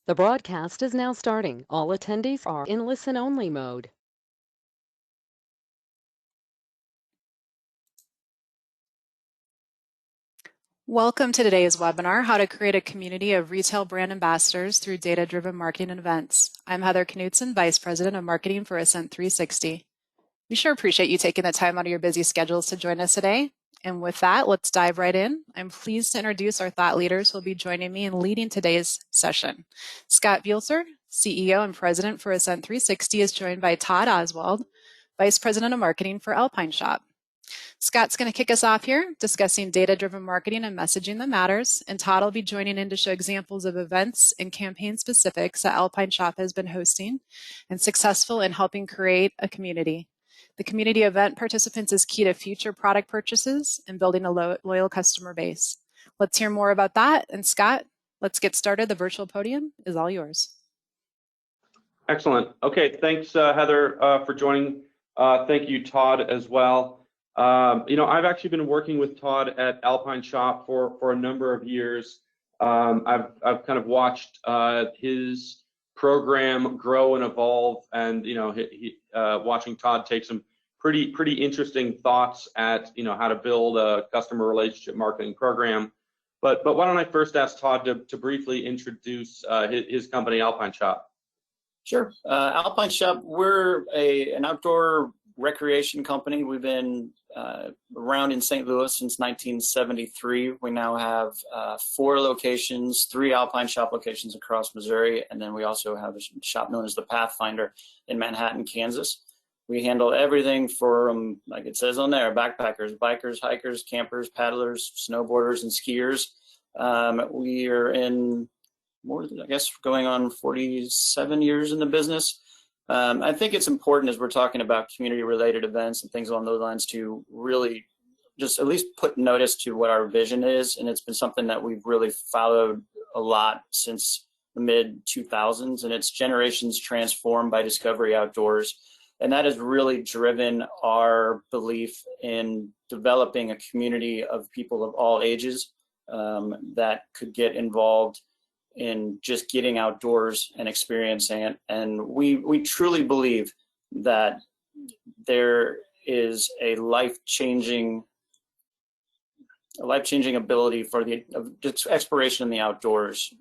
The broadcast is now starting. All attendees are in listen-only mode. Welcome to today's webinar, How to Create a Community of Retail Brand Ambassadors Through Data-Driven Marketing and Events. I'm Heather Knudsen, Vice President of Marketing for Ascent 360. We sure appreciate you taking the time out of your busy schedules to join us today. And with that, let's dive right in. I'm pleased to introduce our thought leaders who will be joining me in leading today's session. Scott Buelser, CEO and President for Ascent 360, is joined by Todd Oswald, Vice President of Marketing for Alpine Shop. Scott's going to kick us off here, discussing data-driven marketing and messaging that matters, and Todd will be joining in to show examples of events and campaign specifics that Alpine Shop has been hosting and successful in helping create a community. The community event participants is key to future product purchases and building a loyal customer base. Let's hear more about that, and Scott, let's get started. The virtual podium is all yours. Excellent. Okay, thanks, Heather, for joining. Thank you, Todd, as well. I've actually been working with Todd at Alpine Shop for a number of years. I've kind of watched his program grow and evolve, and watching Todd take some pretty interesting thoughts at how to build a customer relationship marketing program. But why don't I first ask Todd to briefly introduce his company, Alpine Shop? Sure. Alpine Shop, we're an outdoor recreation company. We've been around in St. Louis since 1973. We now have 4 locations, 3 Alpine Shop locations across Missouri, and then we also have a shop known as the Pathfinder in Manhattan, Kansas. We handle everything from, like it says on there, backpackers, bikers, hikers, campers, paddlers, snowboarders, and skiers. We are in going on 47 years in the business. I think it's important, as we're talking about community-related events and things along those lines, to really just at least put notice to what our vision is, and it's been something that we've really followed a lot since the mid-2000s, and it's generations transformed by discovery outdoors, and that has really driven our belief in developing a community of people of all ages that could get involved in just getting outdoors and experiencing it. And we truly believe that there is a life-changing ability for the exploration in the outdoors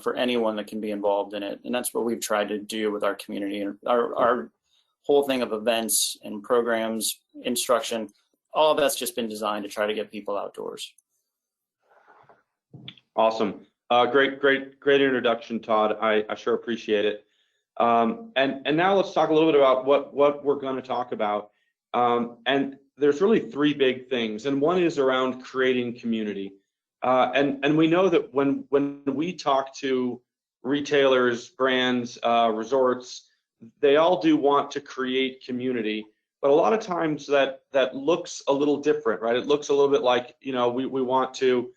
for anyone that can be involved in it. And that's what we've tried to do with our community. Our whole thing of events and programs, instruction, all of that's just been designed to try to get people outdoors. Awesome. Great introduction, Todd. I sure appreciate it. And now let's talk a little bit about what we're going to talk about. And there's really 3 big things, and one is around creating community. And we know that when we talk to retailers, brands, resorts, they all do want to create community, but a lot of times that looks a little different, right? It looks a little bit like we want to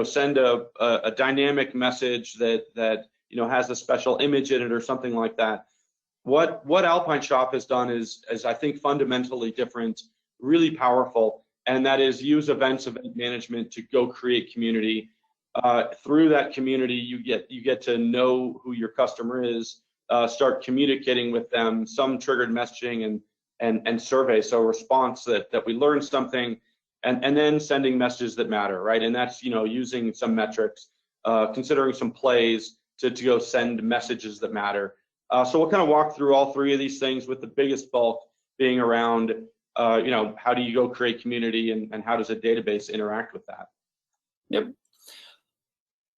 send a dynamic message that has a special image in it or something like that. What Alpine Shop has done is I think fundamentally different, really powerful, and that is use event management to go create community. Through that community, you get to know who your customer is, start communicating with them, some triggered messaging and survey, so response that we learned something. And then sending messages that matter, right? And that's using some metrics, considering some plays to go send messages that matter. So we'll kind of walk through all 3 of these things, with the biggest bulk being around, how do you go create community, and how does a database interact with that? Yep.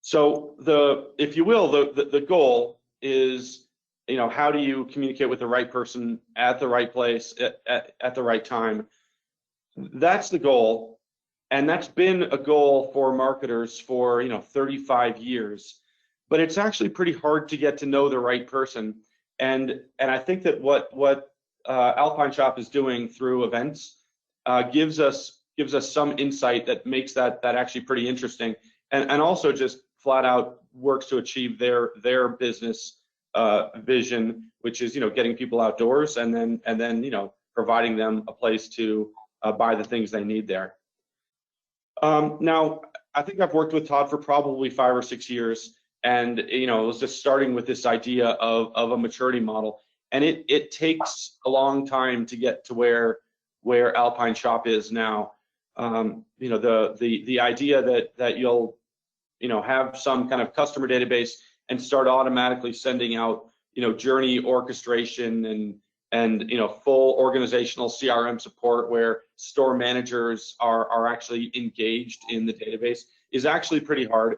So if you will, the goal is, how do you communicate with the right person at the right place at the right time? That's the goal, and that's been a goal for marketers for 35 years. But it's actually pretty hard to get to know the right person, and I think that what Alpine Shop is doing through events gives us some insight that makes that actually pretty interesting, and also just flat out works to achieve their business vision, which is getting people outdoors and then providing them a place to buy the things they need there. Now, I think I've worked with Todd for probably 5 or 6 years, and it was just starting with this idea of a maturity model, and it takes a long time to get to where Alpine Shop is now. The idea that you'll have some kind of customer database and start automatically sending out journey orchestration and full organizational CRM support where store managers are actually engaged in the database is actually pretty hard.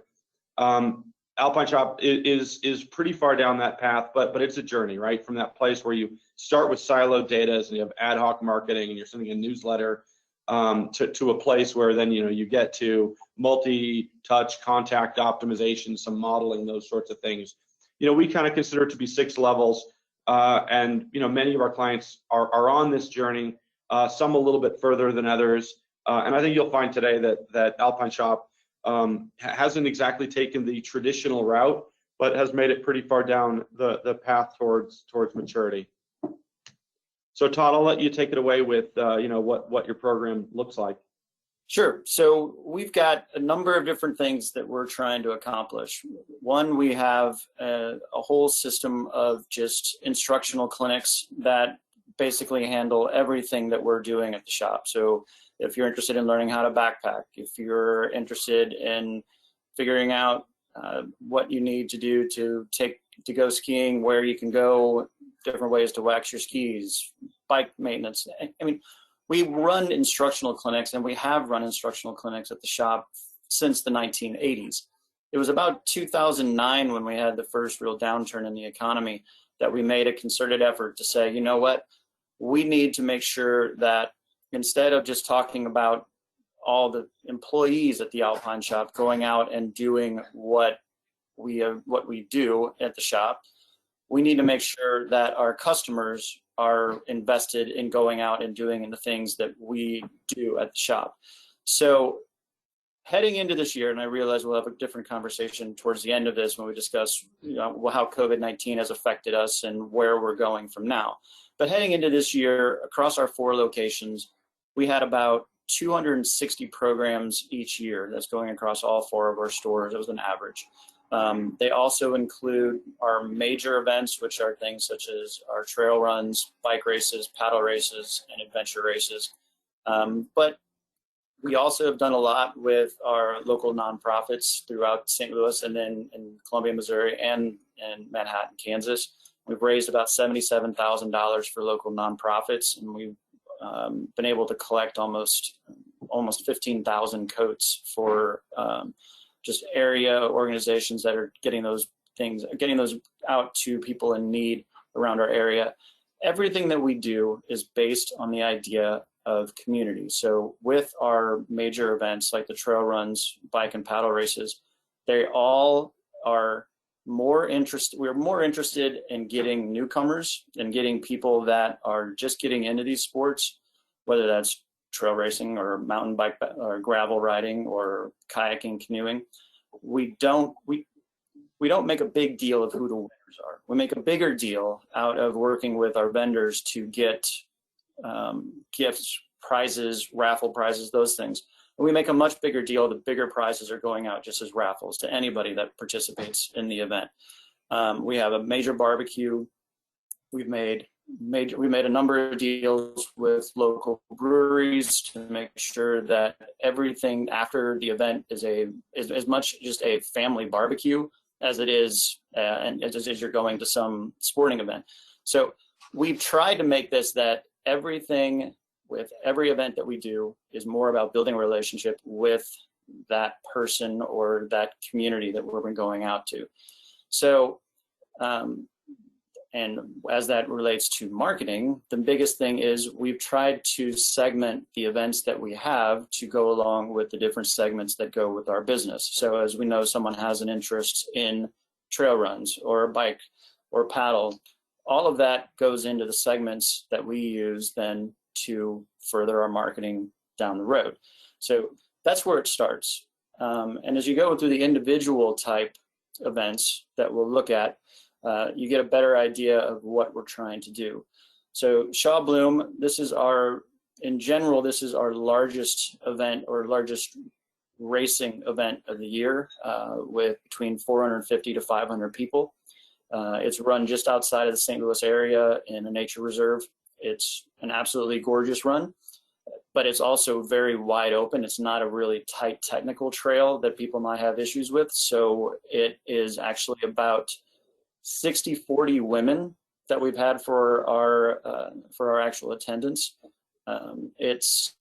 Alpine Shop is pretty far down that path, but it's a journey, right? From that place where you start with siloed data and you have ad hoc marketing and you're sending a newsletter to a place where then you get to multi-touch contact optimization, some modeling, those sorts of things. We kind of consider it to be 6 levels, and many of our clients are on this journey, some a little bit further than others, and I think you'll find today that Alpine Shop hasn't exactly taken the traditional route, but has made it pretty far down the path towards maturity. So Todd, I'll let you take it away with what your program looks like. Sure. So we've got a number of different things that we're trying to accomplish. One, we have a whole system of just instructional clinics that basically handle everything that we're doing at the shop. So if you're interested in learning how to backpack, if you're interested in figuring out what you need to do to go skiing, where you can go, different ways to wax your skis, bike maintenance. I mean, we run instructional clinics, and we have run instructional clinics at the shop since the 1980s. It was about 2009 when we had the first real downturn in the economy that we made a concerted effort to say, you know what, we need to make sure that instead of just talking about all the employees at the Alpine Shop going out and doing what we do at the shop, we need to make sure that our customers are invested in going out and doing the things that we do at the shop. So heading into this year, and I realize we'll have a different conversation towards the end of this when we discuss how COVID-19 has affected us and where we're going from now. But heading into this year, across our 4 locations, we had about 260 programs each year that's going across all 4 of our stores. It was an average. They also include our major events, which are things such as our trail runs, bike races, paddle races, and adventure races. But we also have done a lot with our local nonprofits throughout St. Louis and then in Columbia, Missouri, and in Manhattan, Kansas. We've raised about $77,000 for local nonprofits, and we've been able to collect almost 15,000 coats for just area organizations that are getting those out to people in need around our area. Everything that we do is based on the idea of community. So with our major events like the trail runs, bike and paddle races, they all are we're more interested in getting newcomers and getting people that are just getting into these sports, whether that's trail racing or mountain bike or gravel riding or kayaking, canoeing. We don't make a big deal of who the winners are. We make a bigger deal out of working with our vendors to get gifts, prizes, raffle prizes, those things. And we make a much bigger deal. The bigger prizes are going out just as raffles to anybody that participates in the event. We have a major barbecue. We made a number of deals with local breweries to make sure that everything after the event is as much just a family barbecue as it is and as you're going to some sporting event. So we've tried to make this that everything with every event that we do is more about building a relationship with that person or that community that we're going out to. So, and as that relates to marketing, the biggest thing is we've tried to segment the events that we have to go along with the different segments that go with our business. So as we know, someone has an interest in trail runs or a bike or paddle, all of that goes into the segments that we use then to further our marketing down the road. So that's where it starts. And as you go through the individual type events that we'll look at, you get a better idea of what we're trying to do. So Shaw Bloom, in general, this is our largest event or largest racing event of the year with between 450 to 500 people. It's run just outside of the St. Louis area in a nature reserve. It's an absolutely gorgeous run, but it's also very wide open. It's not a really tight technical trail that people might have issues with. So it is actually about 60-40 women that we've had for our actual attendance. It's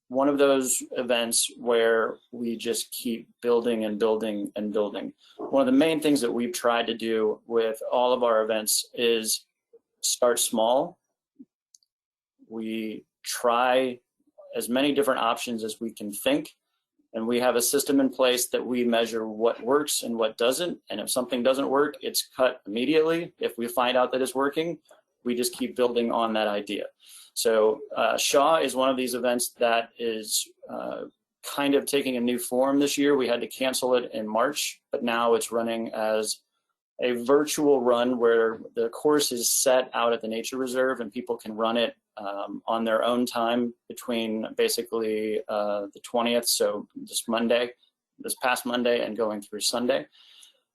one of those events where we just keep building and building and building. One of the main things that we've tried to do with all of our events is start small. We try as many different options as we can think, and we have a system in place that we measure what works and what doesn't, and if something doesn't work, it's cut immediately. If we find out that it's working, we just keep building on that idea. So Shaw is one of these events that is kind of taking a new form this year. We had to cancel it in March, but now it's running as a virtual run where the course is set out at the nature reserve and people can run it on their own time between basically the 20th, so this past Monday and going through Sunday.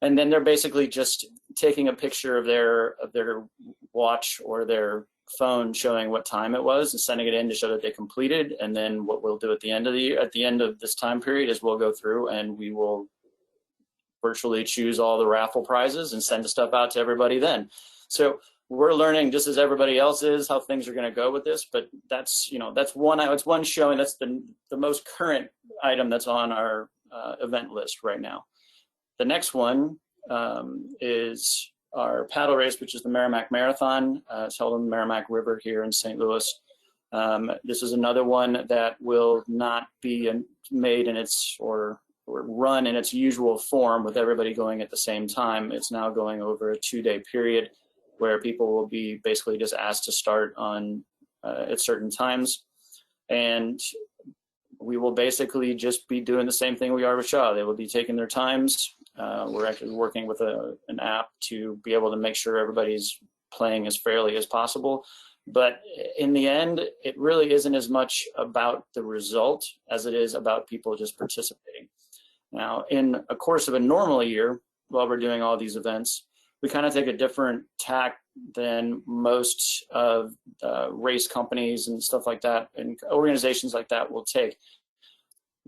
And then they're basically just taking a picture of their watch or their phone showing what time it was and sending it in to show that they completed. And then what we'll do at the end of the year, at the end of this time period, is we'll go through and we will virtually choose all the raffle prizes and send the stuff out to everybody then. So we're learning just as everybody else is how things are going to go with this, but that's one showing. That's the most current item that's on our event list right now. The next one is our paddle race, which is the Merrimack Marathon. It's held on the Merrimack River here in St. Louis. This is another one that will not be made in its or run in its usual form with everybody going at the same time. It's now going over a 2-day period where people will be basically just asked to start on at certain times. And we will basically just be doing the same thing we are with Shaw. They will be taking their times. We're actually working with an app to be able to make sure everybody's playing as fairly as possible. But in the end, it really isn't as much about the result as it is about people just participating. Now, in a course of a normal year, while we're doing all these events, we kind of take a different tack than most of race companies and stuff like that and organizations like that will take.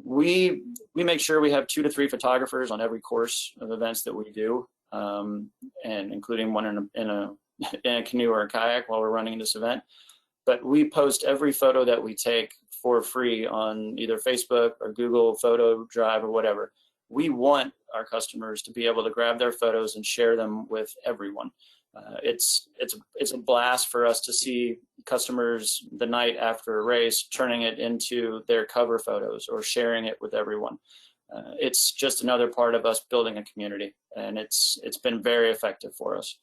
We make sure we have 2 to 3 photographers on every course of events that we do, and including one in a canoe or a kayak while we're running this event. But we post every photo that we take for free on either Facebook or Google Photo Drive or whatever. We want our customers to be able to grab their photos and share them with everyone. It's a blast for us to see customers the night after a race turning it into their cover photos or sharing it with everyone. It's just another part of us building a community, and it's been very effective for us.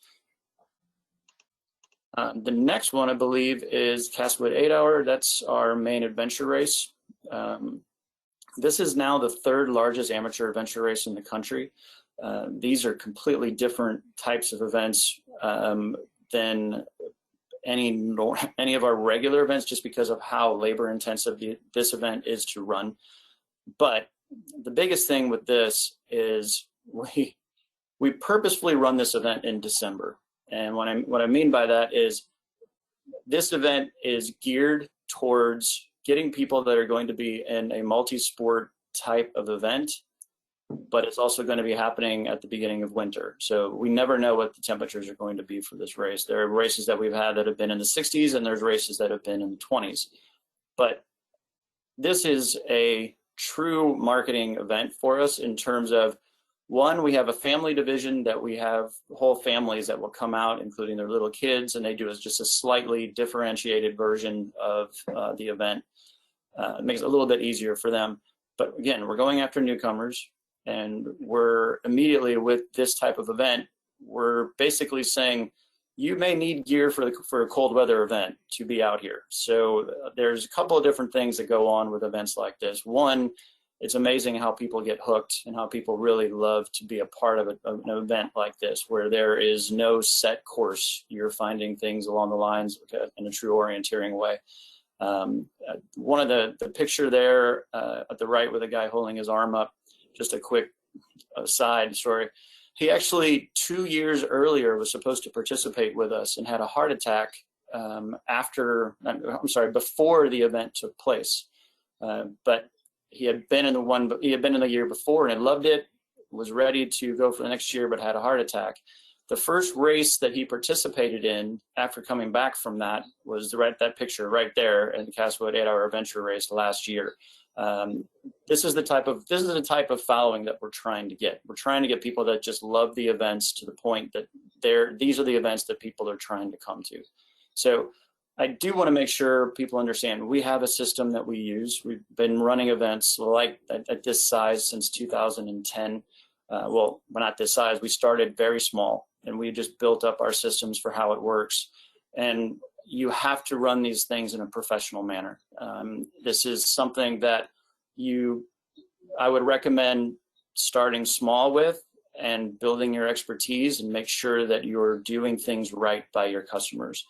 The next one, I believe, is Castlewood 8 Hour. That's our main adventure race. This is now the 3rd largest amateur adventure race in the country. These are completely different types of events than any of our regular events, just because of how labor intensive this event is to run. But the biggest thing with this is we purposefully run this event in December. And what I mean by that is this event is geared towards getting people that are going to be in a multi-sport type of event, but it's also going to be happening at the beginning of winter. So we never know what the temperatures are going to be for this race. There are races that we've had that have been in the 60s, and there's races that have been in the 20s. But this is a true marketing event for us in terms of, one, we have a family division that we have whole families that will come out, including their little kids, and they do just a slightly differentiated version of the event. It makes it a little bit easier for them. But again, we're going after newcomers, and we're immediately with this type of event, we're basically saying, you may need gear for a cold weather event to be out here. So there's a couple of different things that go on with events like this. One, it's amazing how people get hooked and how people really love to be a part of an event like this, where there is no set course. You're finding things along the lines in a true orienteering way. One of the picture there at the right with a guy holding his arm up, just a quick side story. He actually 2 years earlier was supposed to participate with us and had a heart attack before the event took place. But he had been in the year before and had loved it, was ready to go for the next year, but had a heart attack. The first race that he participated in after coming back from that was that picture right there in the Castlewood 8-hour adventure race last year. This is the type of following that we're trying to get. We're trying to get people that just love the events to the point that these are the events that people are trying to come to. So I do want to make sure people understand we have a system that we use. We've been running events like at this size since 2010. Well, not this size. We started very small, and we just built up our systems for how it works. And you have to run these things in a professional manner. This is something that I would recommend starting small with and building your expertise and make sure that you're doing things right by your customers.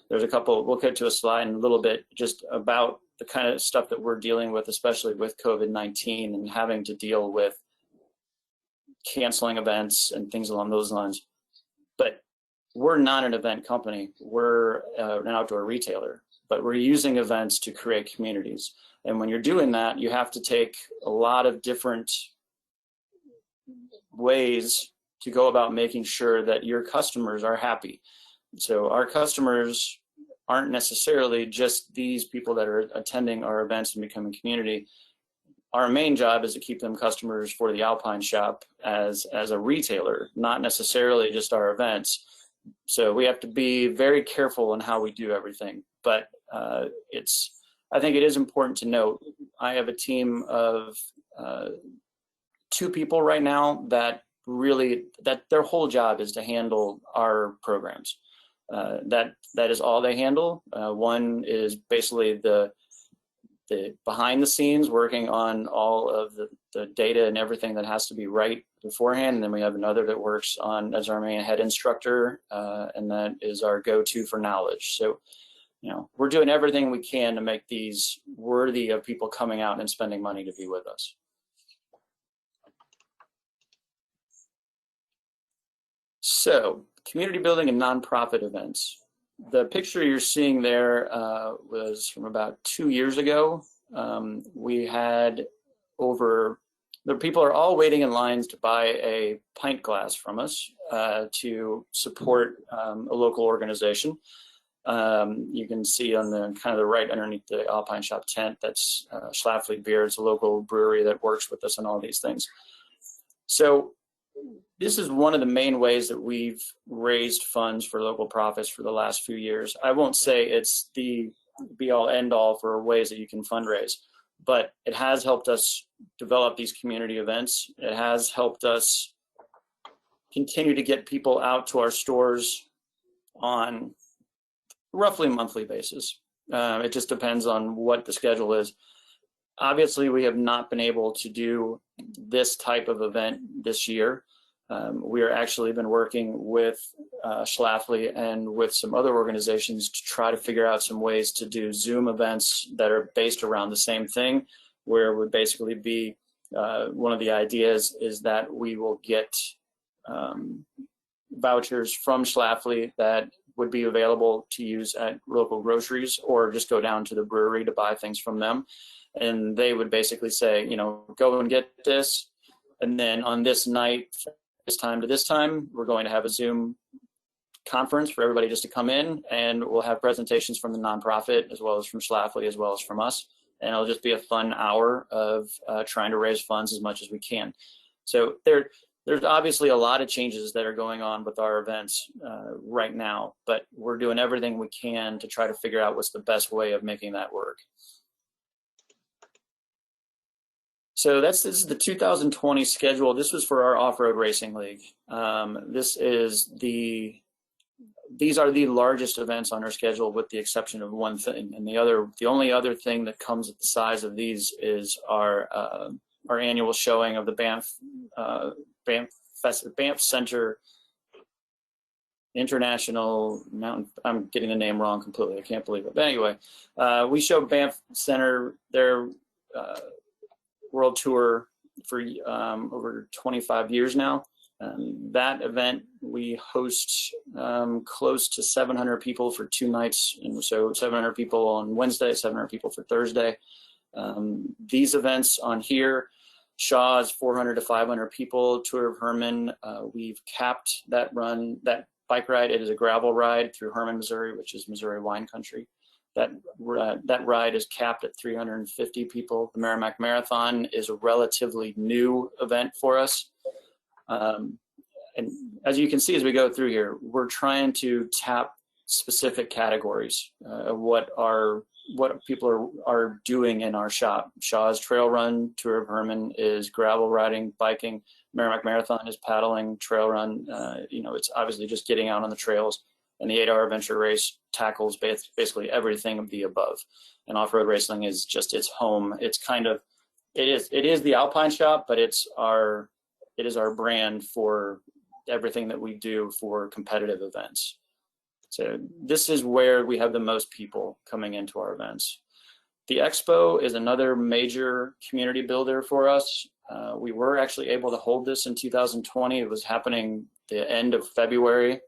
There's a couple, we'll get to a slide in a little bit just about the kind of stuff that we're dealing with, especially with COVID-19 and having to deal with canceling events and things along those lines. But we're not an event company. We're an outdoor retailer, but we're using events to create communities. And when you're doing that, you have to take a lot of different ways to go about making sure that your customers are happy. So our customers aren't necessarily just these people that are attending our events and becoming community. Our main job is to keep them customers for the Alpine shop as a retailer, not necessarily just our events. So we have to be very careful in how we do everything. But I think it is important to note, I have a team of 2 people right now that their whole job is to handle our programs. That is all they handle. One is basically the behind the scenes working on all of the data and everything that has to be right beforehand. And then we have another that works as our main head instructor, and that is our go-to for knowledge. So, we're doing everything we can to make these worthy of people coming out and spending money to be with us. So, community building and nonprofit events. The picture you're seeing there was from about 2 years ago. We had the people are all waiting in lines to buy a pint glass from us to support a local organization. You can see on the kind of the right underneath the Alpine shop tent, that's Schlafly Beer. It's a local brewery that works with us on all these things. So this is one of the main ways that we've raised funds for local profits for the last few years. I won't say it's the be-all, end-all for ways that you can fundraise, but it has helped us develop these community events. It has helped us continue to get people out to our stores on roughly a monthly basis. It just depends on what the schedule is. Obviously, we have not been able to do this type of event this year. We are actually been working with Schlafly and with some other organizations to try to figure out some ways to do Zoom events that are based around the same thing, where it would basically be one of the ideas is that we will get vouchers from Schlafly that would be available to use at local groceries, or just go down to the brewery to buy things from them. And they would basically say, go and get this. And then on this night, this time to this time, we're going to have a Zoom conference for everybody just to come in, and we'll have presentations from the nonprofit as well as from Schlafly as well as from us. And it'll just be a fun hour of trying to raise funds as much as we can. So there's obviously a lot of changes that are going on with our events right now, but we're doing everything we can to try to figure out what's the best way of making that work. So this is the 2020 schedule. This was for our off-road racing league. These are the largest events on our schedule, with the exception of one thing. And the only other thing that comes at the size of these is our annual showing of the Banff Center International Mountain, I'm getting the name wrong completely, I can't believe it. But anyway, we show Banff Center their world tour for over 25 years now. That event, we host close to 700 people for 2 nights, and so 700 people on Wednesday, 700 people for Thursday. These events on here, Shaw's 400 to 500 people, Tour of Herman, we've capped that run, that bike ride. It is a gravel ride through Herman, Missouri, which is Missouri wine country. That ride is capped at 350 people. The Merrimack Marathon is a relatively new event for us. And as you can see as we go through here, we're trying to tap specific categories of what people are doing in our shop. Shaw's Trail Run, Tour of Herman is gravel riding, biking. Merrimack Marathon is paddling, trail run. It's obviously just getting out on the trails. And the 8-hour adventure race tackles basically everything of the above. And off-road racing is just its home. It's kind of, it is the Alpine shop, but it is our brand for everything that we do for competitive events. So this is where we have the most people coming into our events. The Expo is another major community builder for us. We were actually able to hold this in 2020. It was happening the end of February,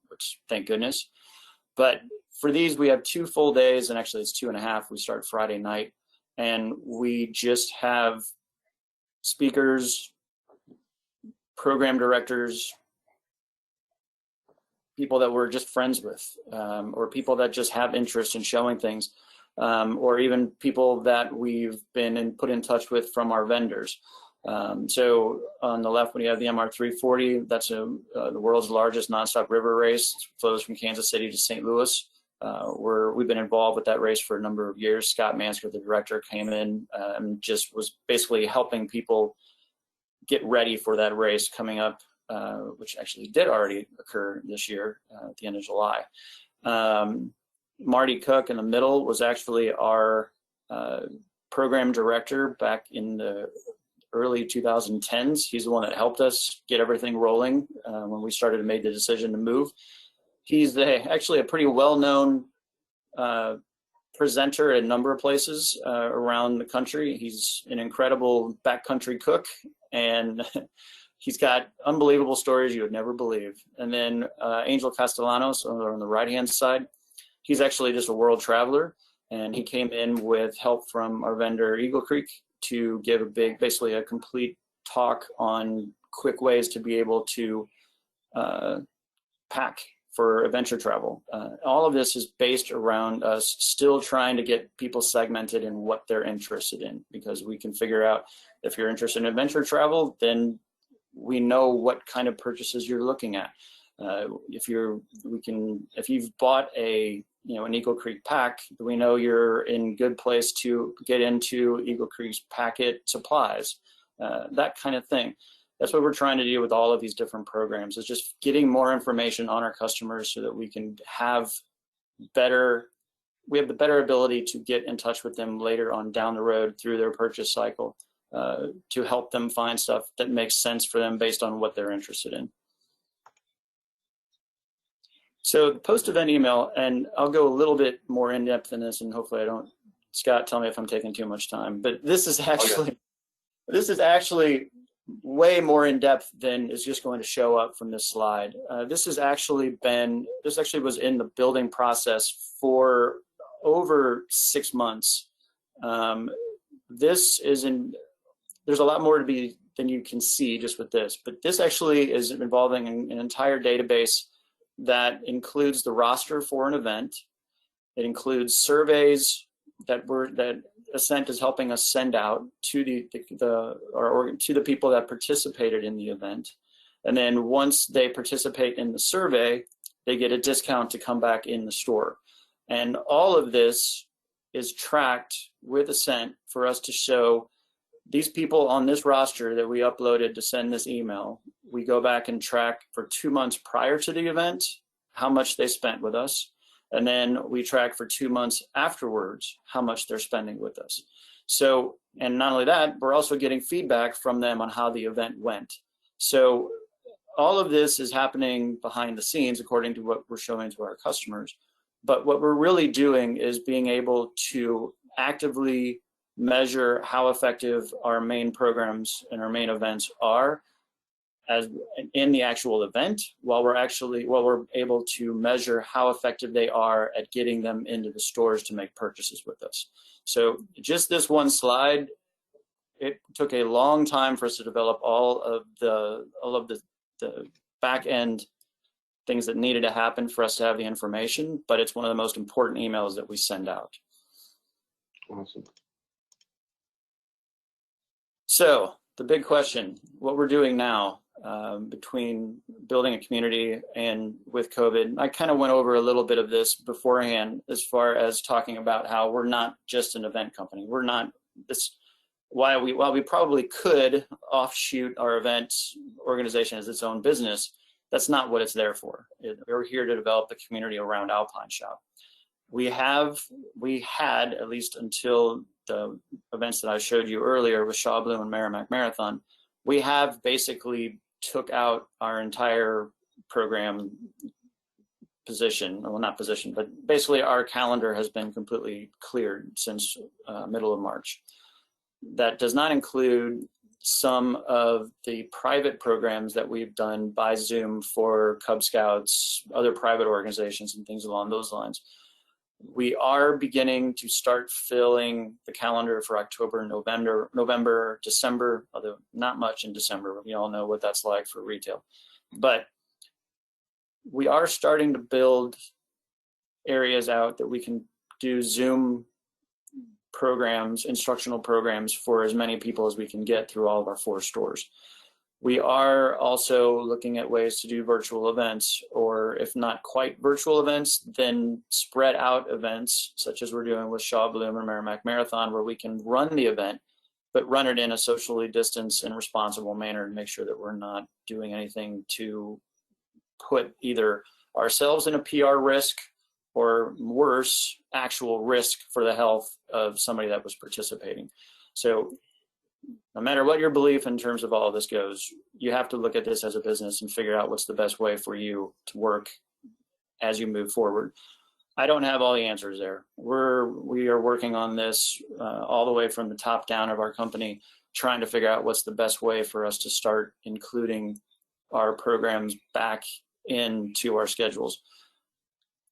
which thank goodness. But for these, we have 2 full days, and actually it's 2.5. We start Friday night, and we just have speakers, program directors, people that we're just friends with, or people that just have interest in showing things, or even people that we've been put in touch with from our vendors. So on the left, we have the MR340. That's the world's largest nonstop river race. It flows from Kansas City to St. Louis. We've been involved with that race for a number of years. Scott Mansker, the director, came in and just was basically helping people get ready for that race coming up, which actually did already occur this year at the end of July. Marty Cook in the middle was actually our program director back in the early 2010s. He's the one that helped us get everything rolling when we started and made the decision to move. He's actually a pretty well-known presenter at a number of places around the country. He's an incredible backcountry cook, and he's got unbelievable stories you would never believe. And then Angel Castellanos on the right-hand side, he's actually just a world traveler, and he came in with help from our vendor Eagle Creek to give basically a complete talk on quick ways to be able to pack for adventure travel. All of this is based around us still trying to get people segmented in what they're interested in, because we can figure out if you're interested in adventure travel, then we know what kind of purchases you're looking at. If you've bought an Eagle Creek pack, we know you're in good place to get into Eagle Creek's packet supplies, that kind of thing. That's what we're trying to do with all of these different programs, is just getting more information on our customers so that we can have the better ability to get in touch with them later on down the road through their purchase cycle, to help them find stuff that makes sense for them based on what they're interested in. So the post-event email, and I'll go a little bit more in depth in this, and hopefully I don't, Scott, tell me if I'm taking too much time, but this is actually way more in depth than is just going to show up from this slide. This actually was in the building process for over 6 months. There's a lot more to be than you can see just with this, but this actually is involving an entire database that includes the roster for an event. It includes surveys that Ascent is helping us send out to the people that participated in the event. And then once they participate in the survey, they get a discount to come back in the store. And all of this is tracked with Ascent for us to show these people on this roster that we uploaded to send this email. We go back and track for 2 months prior to the event how much they spent with us. And then we track for 2 months afterwards how much they're spending with us. So, and not only that, we're also getting feedback from them on how the event went. So all of this is happening behind the scenes according to what we're showing to our customers. But what we're really doing is being able to actively measure how effective our main programs and our main events are as in the actual event, while we're able to measure how effective they are at getting them into the stores to make purchases with us. So just this one slide, it took a long time for us to develop all of the back end things that needed to happen for us to have the information, but it's one of the most important emails that we send out. Awesome. So the big question, what we're doing now, between building a community and with COVID, I kind of went over a little bit of this beforehand as far as talking about how we're not just an event company. We're not this, while we probably could offshoot our event organization as its own business, that's not what it's there for. We're here to develop the community around Alpine Shop. We had, at least until the events that I showed you earlier with Shaw Bloom and Merrimack Marathon, we have basically took out our entire program position, well, not position, but basically our calendar has been completely cleared since middle of March. That does not include some of the private programs that we've done by Zoom for Cub Scouts, other private organizations and things along those lines. We are beginning to start filling the calendar for October, November, December, although not much in December. We all know what that's like for retail. But we are starting to build areas out that we can do Zoom programs, instructional programs for as many people as we can get through all of our 4 stores. We are also looking at ways to do virtual events, or if not quite virtual events, then spread out events, such as we're doing with Shaw Bloom and Merrimack Marathon, where we can run the event, but run it in a socially distanced and responsible manner and make sure that we're not doing anything to put either ourselves in a PR risk or worse, actual risk for the health of somebody that was participating. So no matter what your belief in terms of all of this goes, you have to look at this as a business and figure out what's the best way for you to work as you move forward. I don't have all the answers there. We are working on this all the way from the top down of our company, trying to figure out what's the best way for us to start including our programs back into our schedules.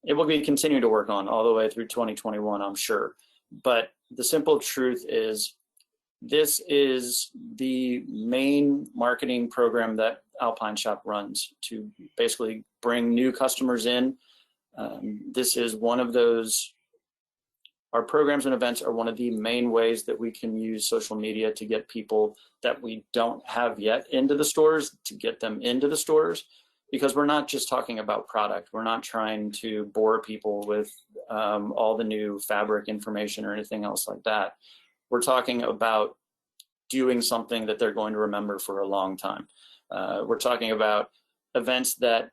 It will be continuing to work on all the way through 2021, I'm sure. But the simple truth is, this is the main marketing program that Alpine Shop runs to basically bring new customers in. This is one of those, our programs and events are one of the main ways that we can use social media to get people that we don't have yet into the stores, to get them into the stores. Because we're not just talking about product. We're not trying to bore people with all the new fabric information or anything else like that. We're talking about doing something that they're going to remember for a long time. We're talking about events that,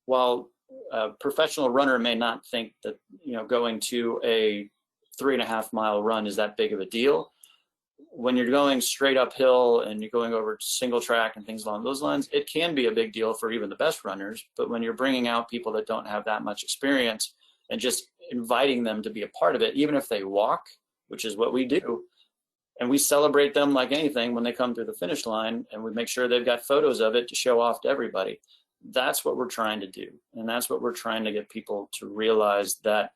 while a professional runner may not think that going to a 3.5 mile run is that big of a deal, when you're going straight uphill and you're going over single track and things along those lines, it can be a big deal for even the best runners. But when you're bringing out people that don't have that much experience and just inviting them to be a part of it, even if they walk, which is what we do, and we celebrate them like anything when they come through the finish line, and we make sure they've got photos of it to show off to everybody. That's what we're trying to do. And that's what we're trying to get people to realize, that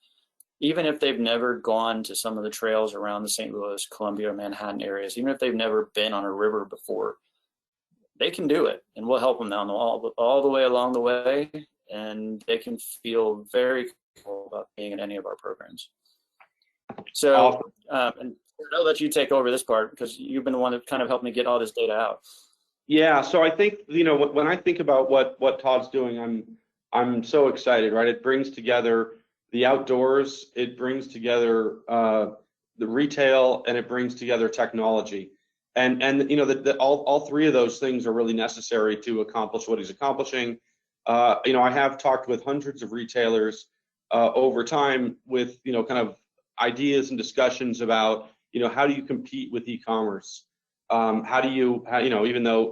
even if they've never gone to some of the trails around the St. Louis, Columbia, Manhattan areas, even if they've never been on a river before, they can do it, and we'll help them down all the way along the way, and they can feel very comfortable about being in any of our programs. So, and I'll let you take over this part, because you've been the one that kind of helped me get all this data out. Yeah, so I think, when I think about what Todd's doing, I'm so excited, right? It brings together the outdoors, it brings together the retail, and it brings together technology, and all 3 of those things are really necessary to accomplish what he's accomplishing. I have talked with hundreds of retailers over time with kind of ideas and discussions about how do you compete with e-commerce, How do you, even though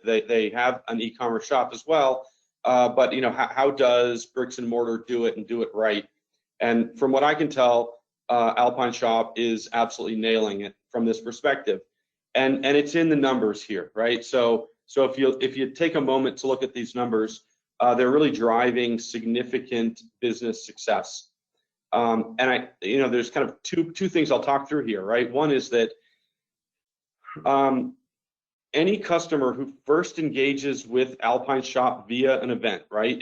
they have an e-commerce shop as well, but how does bricks and mortar do it and do it right? And from what I can tell, Alpine Shop is absolutely nailing it from this perspective, and it's in the numbers here, right? So if you take a moment to look at these numbers, they're really driving significant business success. And there's kind of two things I'll talk through here, right? One is that any customer who first engages with Alpine Shop via an event, right?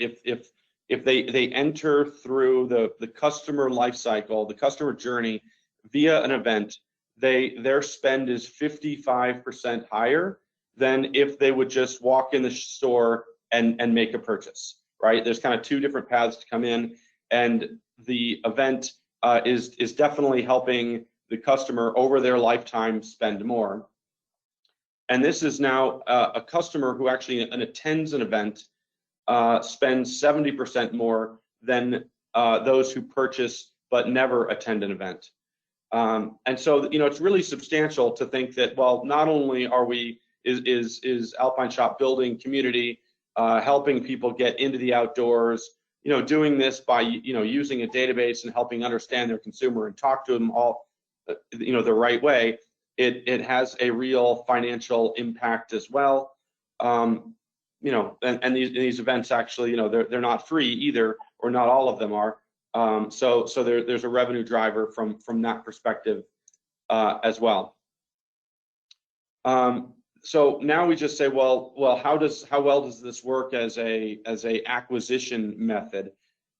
If they enter through the customer life cycle, the customer journey via an event, their spend is 55% higher than if they would just walk in the store and make a purchase, right? There's kind of two different paths to come in, and the event is definitely helping the customer over their lifetime spend more. And this is now a customer who actually attends an event spends 70% more than those who purchase but never attend an event. And so, it's really substantial to think that, well, not only is Alpine Shop building community, helping people get into the outdoors, doing this by, using a database and helping understand their consumer and talk to them all, the right way. It has a real financial impact as well. And these events actually, they're not free either, or not all of them are. So there's a revenue driver from that perspective as well. So now we just say, well, how well does this work as a acquisition method?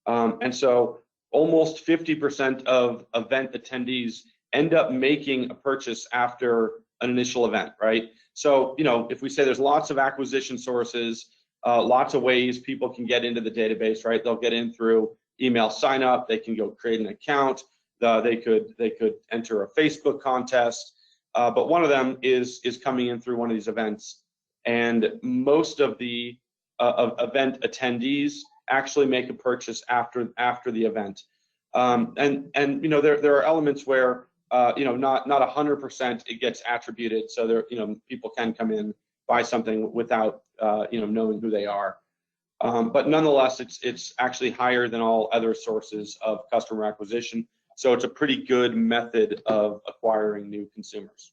And so almost 50% of event attendees end up making a purchase after an initial event, right? So, if we say there's lots of acquisition sources, lots of ways people can get into the database, right? They'll get in through email sign up, they can go create an account, they could enter a Facebook contest, but one of them is coming in through one of these events. And most of the event attendees actually make a purchase after the event. And there are elements where not 100% it gets attributed, so there people can come in, buy something without knowing who they are, but nonetheless it's actually higher than all other sources of customer acquisition, so it's a pretty good method of acquiring new consumers.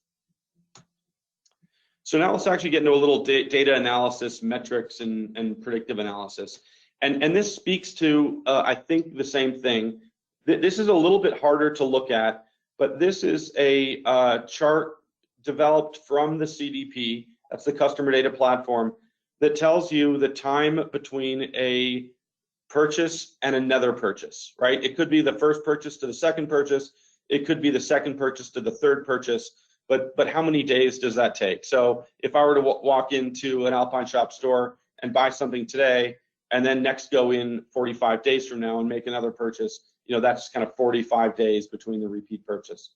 So now let's actually get into a little data analysis, metrics, and predictive analysis, and this speaks to I think the same thing. This is a little bit harder to look at, but this is a chart developed from the CDP, that's the customer data platform, that tells you the time between a purchase and another purchase, right? It could be the first purchase to the second purchase, it could be the second purchase to the third purchase, but how many days does that take? So if I were to walk into an Alpine Shop store and buy something today, and then next go in 45 days from now and make another purchase, that's kind of 45 days between the repeat purchase.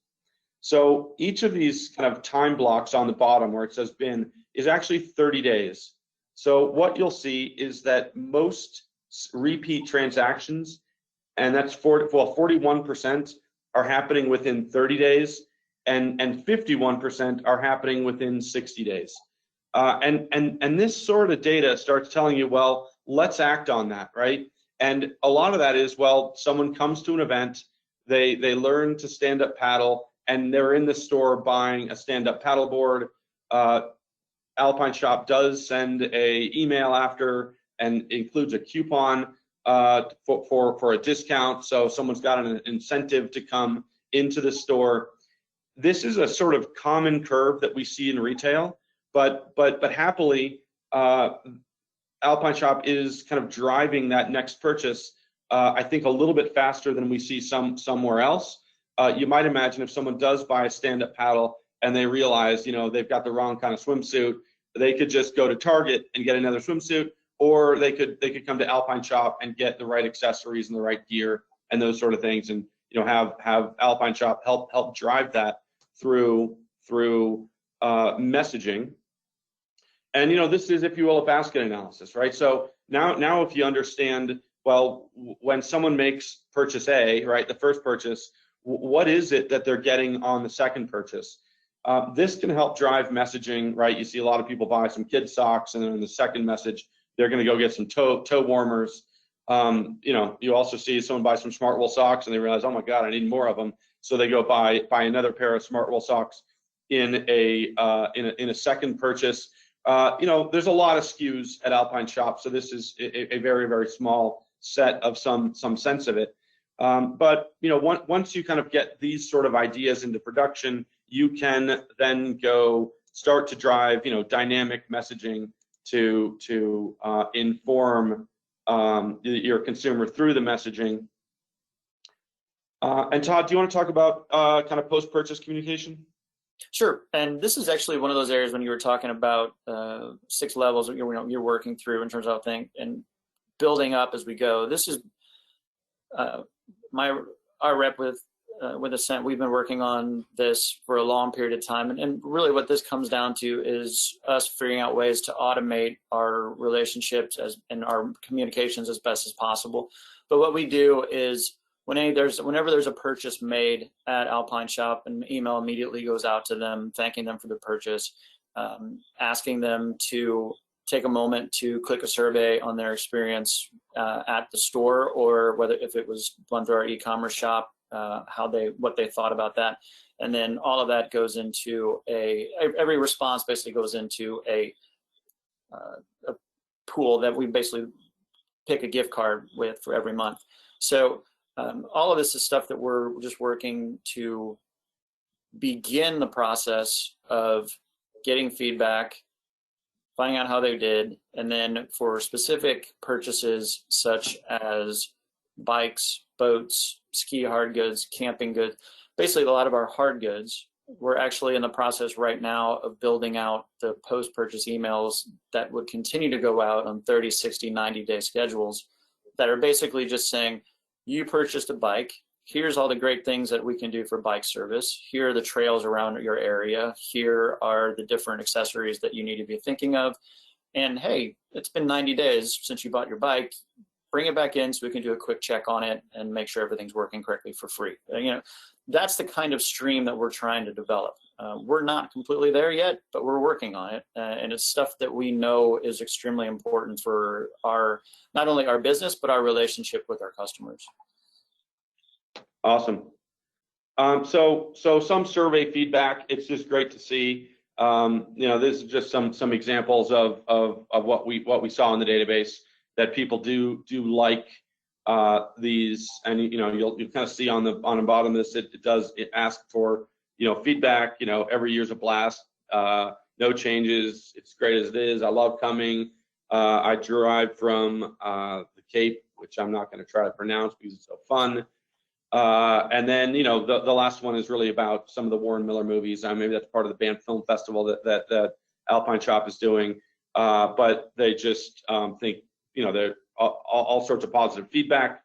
So each of these kind of time blocks on the bottom where it says bin is actually 30 days. So what you'll see is that most repeat transactions, and that's 41% are happening within 30 days, and 51% are happening within 60 days. And this sort of data starts telling you, well, let's act on that, right? And a lot of that is, well, someone comes to an event, they learn to stand up paddle, and they're in the store buying a stand-up paddleboard. Alpine Shop does send a email after and includes a coupon for a discount, so someone's got an incentive to come into the store. This is a sort of common curve that we see in retail, but happily, Alpine Shop is kind of driving that next purchase, I think, a little bit faster than we see somewhere else. You might imagine if someone does buy a stand-up paddle and they realize, they've got the wrong kind of swimsuit, they could just go to Target and get another swimsuit, or they could come to Alpine Shop and get the right accessories and the right gear and those sort of things, and have Alpine Shop help drive that through messaging. And this is, if you will, a basket analysis, right? So now if you understand, well, when someone makes purchase A, right, the first purchase, what is it that they're getting on the second purchase? This can help drive messaging, right? You see a lot of people buy some kid socks, and then in the second message, they're going to go get some toe warmers. You also see someone buy some Smartwool socks, and they realize, oh my God, I need more of them. So they go buy another pair of Smartwool socks in a second purchase. There's a lot of SKUs at Alpine Shop, so this is a very, very small set of some sense of it. But once you kind of get these sort of ideas into production, you can then go start to drive dynamic messaging to inform your consumer through the messaging. And Todd, do you want to talk about kind of post-purchase communication? Sure. And this is actually one of those areas when you were talking about 6 levels you're working through in terms of thing and building up as we go. This is our rep with Ascent. We've been working on this for a long period of time, and really what this comes down to is us figuring out ways to automate our relationships and our communications as best as possible. But what we do is whenever there's a purchase made at Alpine Shop, an email immediately goes out to them, thanking them for the purchase, asking them to take a moment to click a survey on their experience at the store, or if it was run through our e-commerce shop, what they thought about that. And then all of that goes into every response basically goes into a pool that we basically pick a gift card with for every month. So all of this is stuff that we're just working to begin the process of getting feedback, finding out how they did, and then for specific purchases such as bikes, boats, ski hard goods, camping goods, basically a lot of our hard goods, we're actually in the process right now of building out the post-purchase emails that would continue to go out on 30, 60, 90-day schedules that are basically just saying, you purchased a bike, here's all the great things that we can do for bike service, here are the trails around your area, here are the different accessories that you need to be thinking of, and hey, it's been 90 days since you bought your bike, bring it back in so we can do a quick check on it and make sure everything's working correctly for free. That's the kind of stream that we're trying to develop. We're not completely there yet, but we're working on it, and it's stuff that we know is extremely important for not only our business but our relationship with our customers. Awesome. So some survey feedback. It's just great to see. This is just some examples of what we saw in the database that people do like these, and you'll kind of see on the bottom of this it asks for feedback. Every year's a blast. No changes. It's great as it is. I love coming. I drive from the Cape, which I'm not going to try to pronounce because it's so fun. And then the last one is really about some of the Warren Miller movies. Maybe that's part of the Banff Film Festival that Alpine Shop is doing. But they just think there all sorts of positive feedback.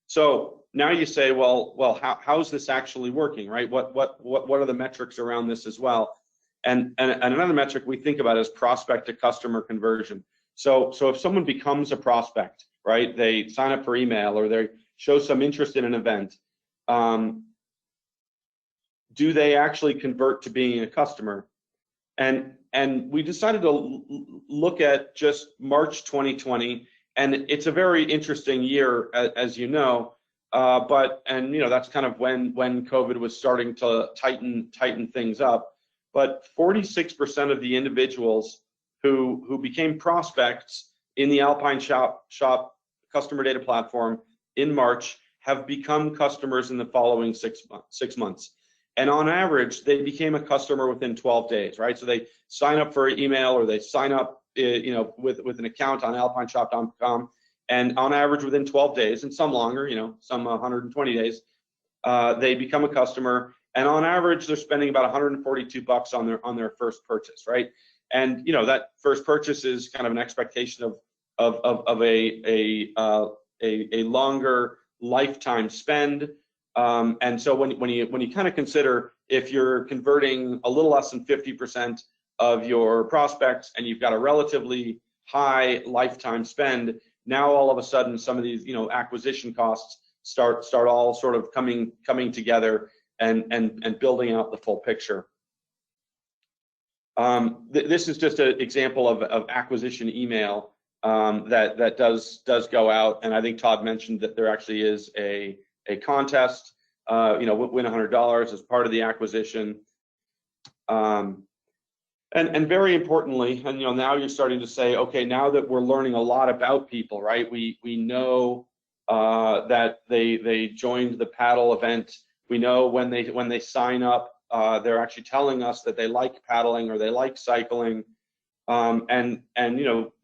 So now you say, well, how's this actually working, right? What are the metrics around this as well? And another metric we think about is prospect to customer conversion. So if someone becomes a prospect, right, they sign up for email or they show some interest in an event, do they actually convert to being a customer? And we decided to look at just March 2020, and it's a very interesting year, as you know. But that's kind of when COVID was starting to tighten things up. But 46% of the individuals who became prospects in the Alpine Shop customer data platform in March have become customers in the following 6 months. And on average, they became a customer within 12 days, right? So they sign up for an email or they sign up, with an account on alpineshop.com, and on average within 12 days, and some longer, some 120 days, they become a customer. And on average, they're spending about $142 on their first purchase, right? And that first purchase is kind of an expectation of a longer lifetime spend. And so when you kind of consider if you're converting a little less than 50% of your prospects and you've got a relatively high lifetime spend, now all of a sudden some of these acquisition costs start all sort of coming together, and building out the full picture. This is just an example of acquisition email that does go out, and I think Todd mentioned that there actually is a contest. Win $100 as part of the acquisition. And very importantly, and now you're starting to say, okay, now that we're learning a lot about people, right? We know that they joined the paddle event. We know when they sign up, they're actually telling us that they like paddling or they like cycling. And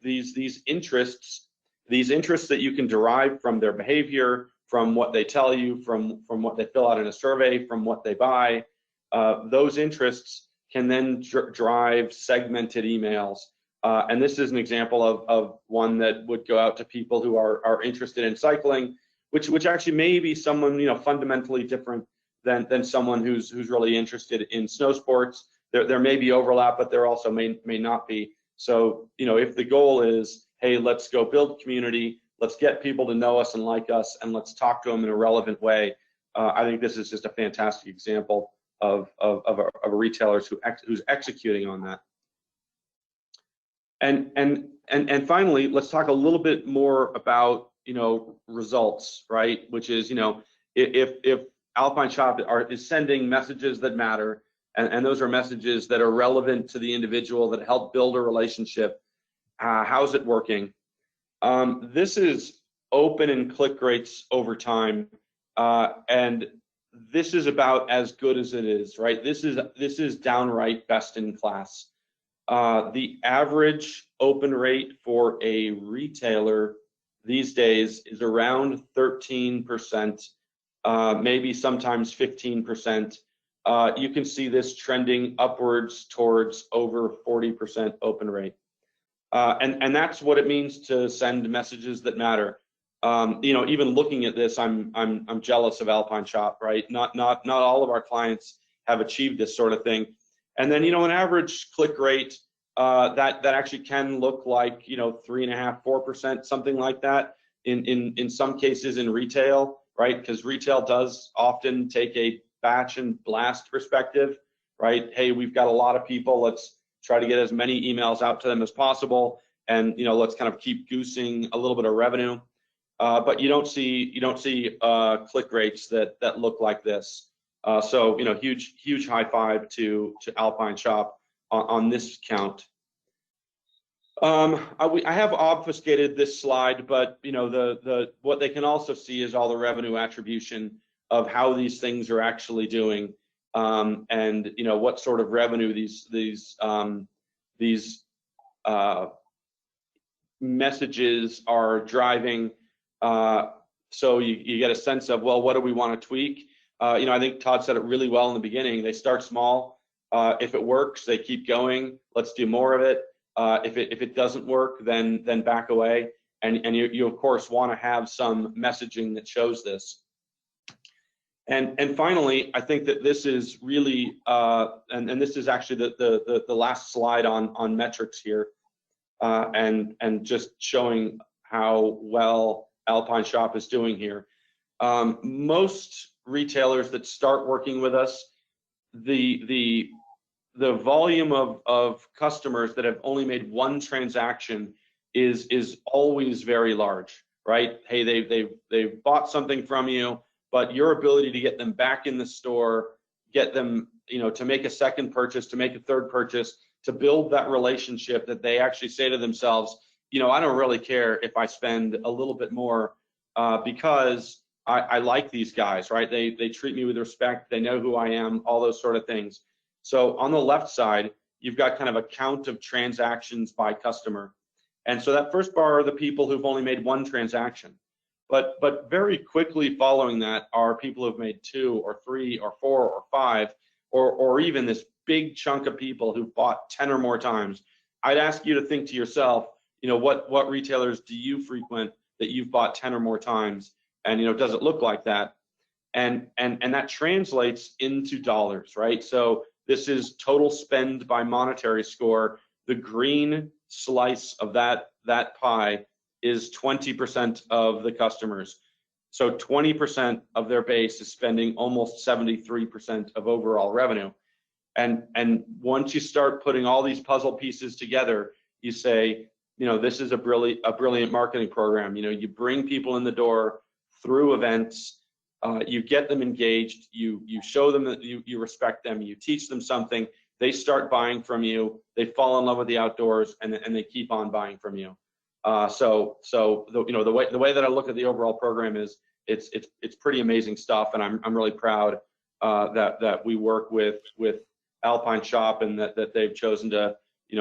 these interests that you can derive from their behavior, from what they tell you, from what they fill out in a survey, from what they buy, those interests can then drive segmented emails. And this is an example of one that would go out to people who are interested in cycling, which actually may be someone fundamentally different than someone who's really interested in snow sports. There may be overlap, but there also may not be. So if the goal is, hey, let's go build community, let's get people to know us and like us, and let's talk to them in a relevant way, I think this is just a fantastic example of a retailer who's executing on that. And finally, let's talk a little bit more about results, right? Which is if Alpine Shop is sending messages that matter, and those are messages that are relevant to the individual, that help build a relationship, how's it working? This is open and click rates over time, and this is about as good as it is, right? This is downright best in class. The average open rate for a retailer these days is around 13%, maybe sometimes 15%. You can see this trending upwards towards over 40% open rate. And that's what it means to send messages that matter. Even looking at this, I'm jealous of Alpine Shop, right? Not all of our clients have achieved this sort of thing. And then an average click rate that actually can look like 3.5%, 4%, something like that. In some cases in retail, right? Because retail does often take a batch and blast perspective, right? Hey, we've got a lot of people. Let's try to get as many emails out to them as possible, and let's kind of keep goosing a little bit of revenue. But you don't see click rates that look like this. So huge high five to Alpine Shop on this count. I have obfuscated this slide, but what they can also see is all the revenue attribution of how these things are actually doing, and what sort of revenue these messages are driving. So you get a sense of, well, what do we want to tweak? I think Todd said it really well in the beginning. They start small. If it works, they keep going. Let's do more of it. If it doesn't work, then back away. And you of course want to have some messaging that shows this. And finally, I think that this is really, and this is actually the last slide on metrics here, and just showing how well Alpine Shop is doing here. Most retailers that start working with us, the volume of customers that have only made one transaction is always very large, right? Hey, they've bought something from you, but your ability to get them back in the store, get them to make a second purchase, to make a third purchase, to build that relationship that they actually say to themselves, I don't really care if I spend a little bit more, because I like these guys, right? They treat me with respect. They know who I am, all those sort of things. So on the left side, you've got kind of a count of transactions by customer. And so that first bar are the people who've only made one transaction. But very quickly following that are people who've made 2 or 3 or 4 or 5, or even this big chunk of people who've bought 10 or more times. I'd ask you to think to yourself, what retailers do you frequent that you've bought 10 or more times? And does it look like that? And that translates into dollars, right? So this is total spend by monetary score. The green slice of that pie is 20% of the customers. So 20% of their base is spending almost 73% of overall revenue. And once you start putting all these puzzle pieces together, you say, this is a brilliant marketing program. You bring people in the door through events, you get them engaged, you show them that you respect them, you teach them something, they start buying from you, they fall in love with the outdoors, and they keep on buying from you. So the way that I look at the overall program is it's pretty amazing stuff, and I'm really proud that we work with Alpine Shop, and that they've chosen to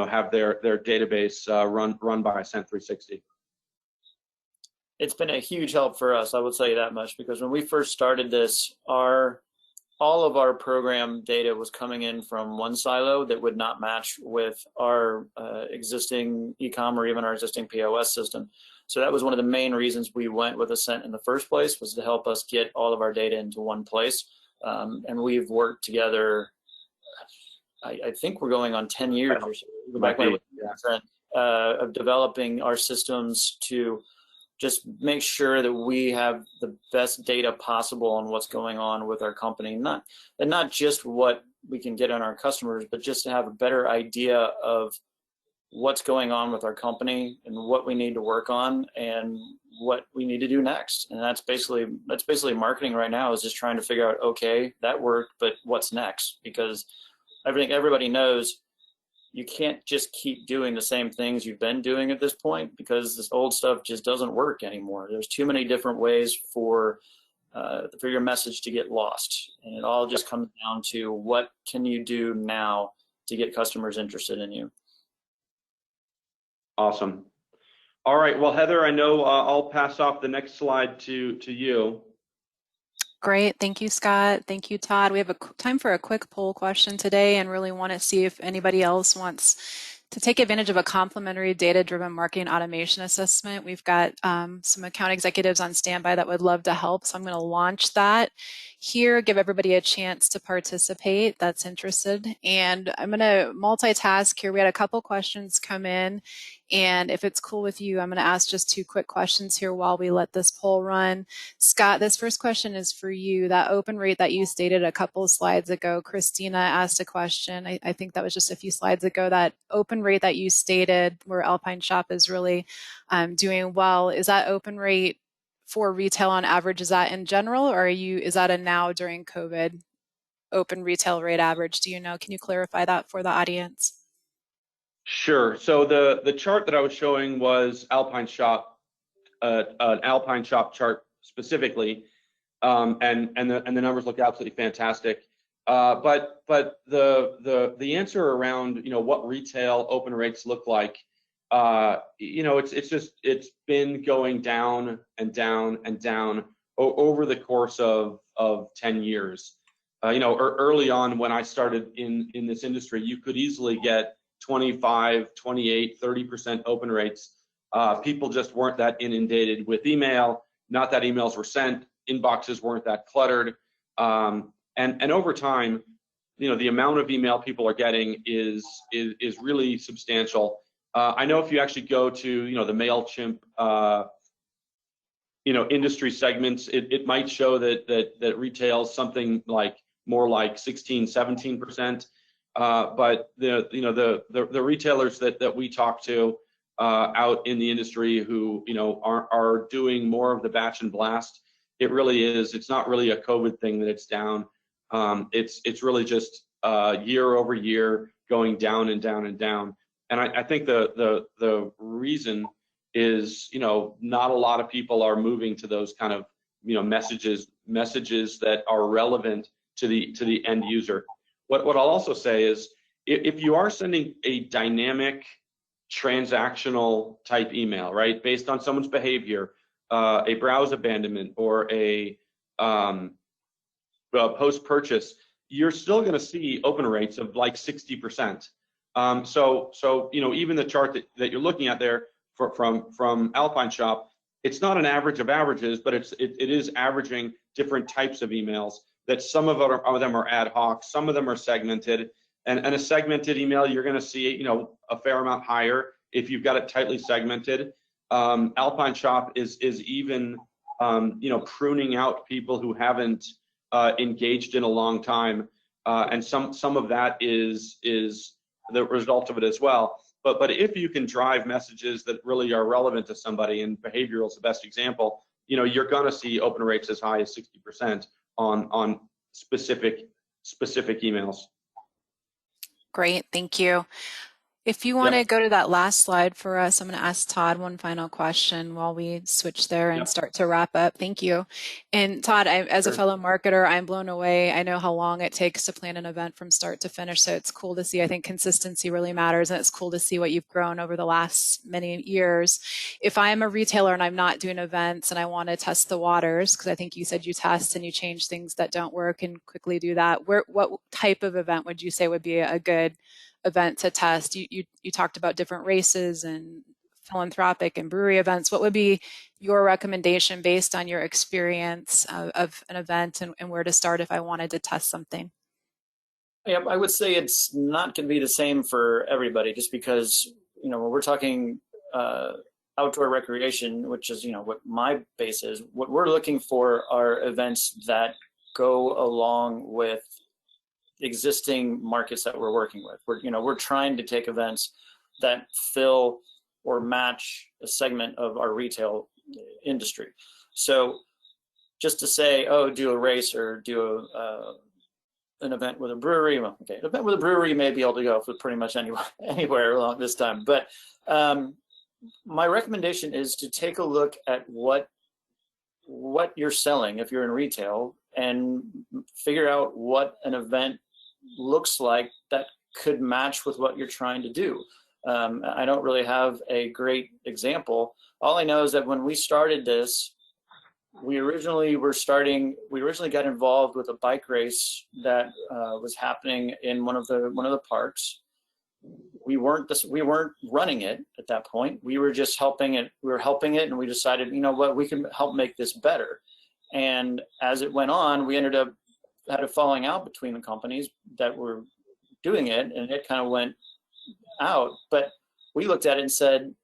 have their database run by Ascent 360. It's been a huge help for us, I will tell you that much, because when we first started this, all of our program data was coming in from one silo that would not match with our existing e-com or even our existing POS system. So that was one of the main reasons we went with Ascent in the first place, was to help us get all of our data into one place. And we've worked together, I think we're going on 10 years or so, of developing our systems to just make sure that we have the best data possible on what's going on with our company, not just what we can get on our customers, but just to have a better idea of what's going on with our company and what we need to work on and what we need to do next. And that's basically marketing right now, is just trying to figure out, okay, that worked, but what's next? Because I think everybody knows you can't just keep doing the same things you've been doing at this point, because this old stuff just doesn't work anymore. There's too many different ways for your message to get lost. And it all just comes down to, what can you do now to get customers interested in you? Awesome. All right. Well, Heather, I know I'll pass off the next slide to you. Great. Thank you, Scott. Thank you, Todd. We have time for a quick poll question today, and really want to see if anybody else wants to take advantage of a complimentary data-driven marketing automation assessment. We've got some account executives on standby that would love to help. So I'm going to launch that here, give everybody a chance to participate that's interested. And I'm going to multitask here. We had a couple questions come in. And if it's cool with you, I'm going to ask just 2 quick questions here while we let this poll run. Scott, this first question is for you. That open rate that you stated a couple of slides ago, Christina asked a question. I think that was just a few slides ago. That open rate that you stated, where Alpine Shop is really doing well, is that open rate for retail on average? Is that in general, or is that a now during COVID open retail rate average? Do you know? Can you clarify that for the audience? Sure. So the chart that I was showing was Alpine Shop, an Alpine Shop chart specifically, and the numbers look absolutely fantastic. But the answer around what retail open rates look like, it's been going down and down and down over the course of 10 years. Early on when I started in this industry, you could easily get 25, 28, 30% open rates. People just weren't that inundated with email, not that emails were sent, inboxes weren't that cluttered. And over time, the amount of email people are getting is really substantial. I know if you actually go to, the MailChimp, industry segments, it might show that retail's something more like 16, 17%. But the retailers that we talk to out in the industry who are doing more of the batch and blast, it's not really a COVID thing that it's down. It's really just year over year going down and down and down. And I think the reason is not a lot of people are moving to those kind of messages that are relevant to the end user. What I'll also say is, if you are sending a dynamic transactional type email, right, based on someone's behavior, a browse abandonment or a post-purchase, you're still going to see open rates of like 60%. So even the chart that you're looking at there from Alpine Shop, it's not an average of averages, but it is averaging different types of emails. That some of them are ad hoc, some of them are segmented, and a segmented email you're going to see a fair amount higher if you've got it tightly segmented. Alpine Shop is even pruning out people who haven't engaged in a long time, and some of that is the result of it as well. But if you can drive messages that really are relevant to somebody, and behavioral is the best example, you're going to see open rates as high as 60% on specific emails. Great, thank you. If you want to go to that last slide for us, I'm going to ask Todd one final question while we switch there and start to wrap up. Thank you. And Todd, as a fellow marketer, I'm blown away. I know how long it takes to plan an event from start to finish, so it's cool to see. I think consistency really matters, and it's cool to see what you've grown over the last many years. If I am a retailer and I'm not doing events and I want to test the waters, because I think you said you test and you change things that don't work and quickly do that, what type of event would you say would be a good event to test? You talked about different races and philanthropic and brewery events. What would be your recommendation based on your experience of an event and where to start if I wanted to test something? Yeah, I would say it's not going to be the same for everybody, just because, when we're talking outdoor recreation, which is, what my base is, what we're looking for are events that go along with existing markets that we're working with. We're trying to take events that fill or match a segment of our retail industry. So just to say, oh, do a race or do an event with a brewery, well, okay, an event with a brewery, you may be able to go for pretty much anywhere along this time. But my recommendation is to take a look at what you're selling if you're in retail, and figure out what an event looks like that could match with what you're trying to do. I don't really have a great example. All I know is that when we started this, we originally got involved with a bike race that was happening in one of the parks. We weren't running it at that point. We were just helping it. We were helping it, and we decided, we can help make this better. And as it went on, we ended up had a falling out between the companies that were doing it, and it kind of went out. But we looked at it and said,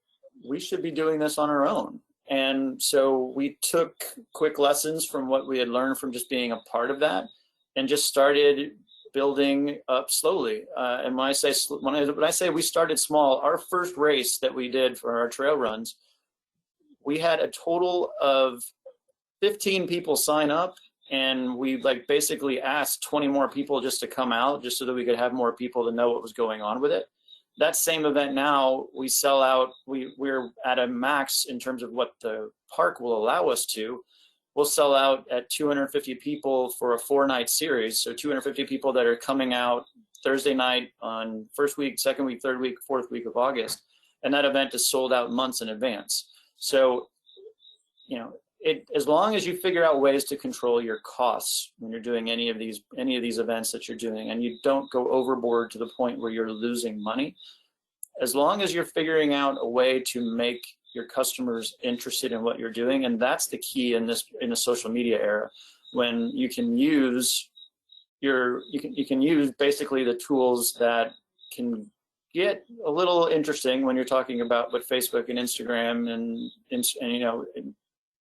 we should be doing this on our own. And so we took quick lessons from what we had learned from just being a part of that, and just started building up slowly. And when I say we started small, our first race that we did for our trail runs, we had a total of 15 people sign up, and we basically asked 20 more people just to come out, just so that we could have more people to know what was going on with it. That same event now, we sell out, we're at a max in terms of what the park will allow us to. We'll sell out at 250 people for a 4-night series. So 250 people that are coming out Thursday night on first week, second week, third week, fourth week of August. And that event is sold out months in advance. So, as long as you figure out ways to control your costs when you're doing any of these events that you're doing, and you don't go overboard to the point where you're losing money, as long as you're figuring out a way to make your customers interested in what you're doing, and that's the key in the social media era, when you can use you can use basically the tools that can get a little interesting when you're talking about what Facebook and Instagram and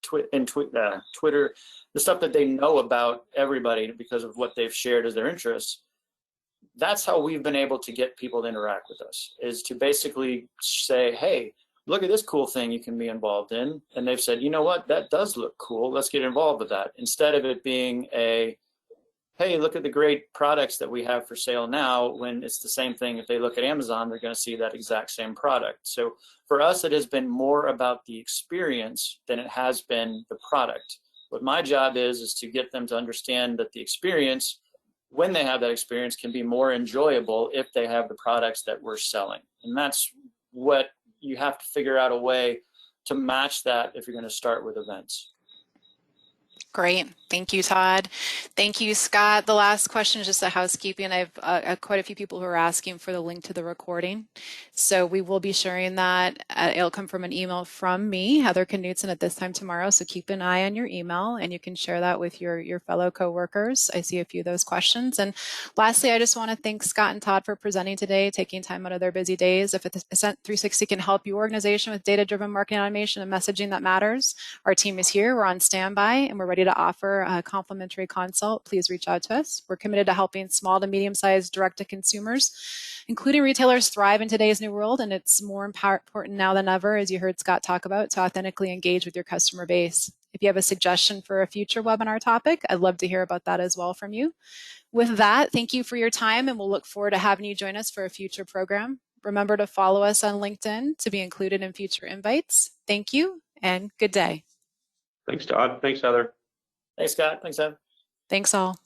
Twitter, the stuff that they know about everybody because of what they've shared as their interests. That's how we've been able to get people to interact with us, is to basically say, hey, look at this cool thing you can be involved in. And they've said, you know what, that does look cool. Let's get involved with that. Instead of it being a, hey, look at the great products that we have for sale now, when it's the same thing. If they look at Amazon, they're going to see that exact same product. So for us, it has been more about the experience than it has been the product. What my job is to get them to understand that the experience, when they have that experience, can be more enjoyable if they have the products that we're selling. And that's what you have to figure out a way to match that if you're going to start with events. Great. Thank you, Todd. Thank you, Scott. The last question is just a housekeeping. I have quite a few people who are asking for the link to the recording. So we will be sharing that. It'll come from an email from me, Heather Knutson, at this time tomorrow. So keep an eye on your email and you can share that with your fellow coworkers. I see a few of those questions. And lastly, I just want to thank Scott and Todd for presenting today, taking time out of their busy days. If Ascent 360 can help your organization with data-driven marketing automation and messaging that matters, our team is here. We're on standby and we're ready to offer a complimentary consult. Please reach out to us. We're committed to helping small to medium-sized direct-to-consumers, including retailers, thrive in today's new world. And it's more important now than ever, as you heard Scott talk about, to authentically engage with your customer base. If you have a suggestion for a future webinar topic, I'd love to hear about that as well from you. With that, thank you for your time, and we'll look forward to having you join us for a future program. Remember to follow us on LinkedIn to be included in future invites. Thank you, and good day. Thanks, Todd. Thanks, Heather. Thanks, Scott. Thanks, Ed. Thanks all.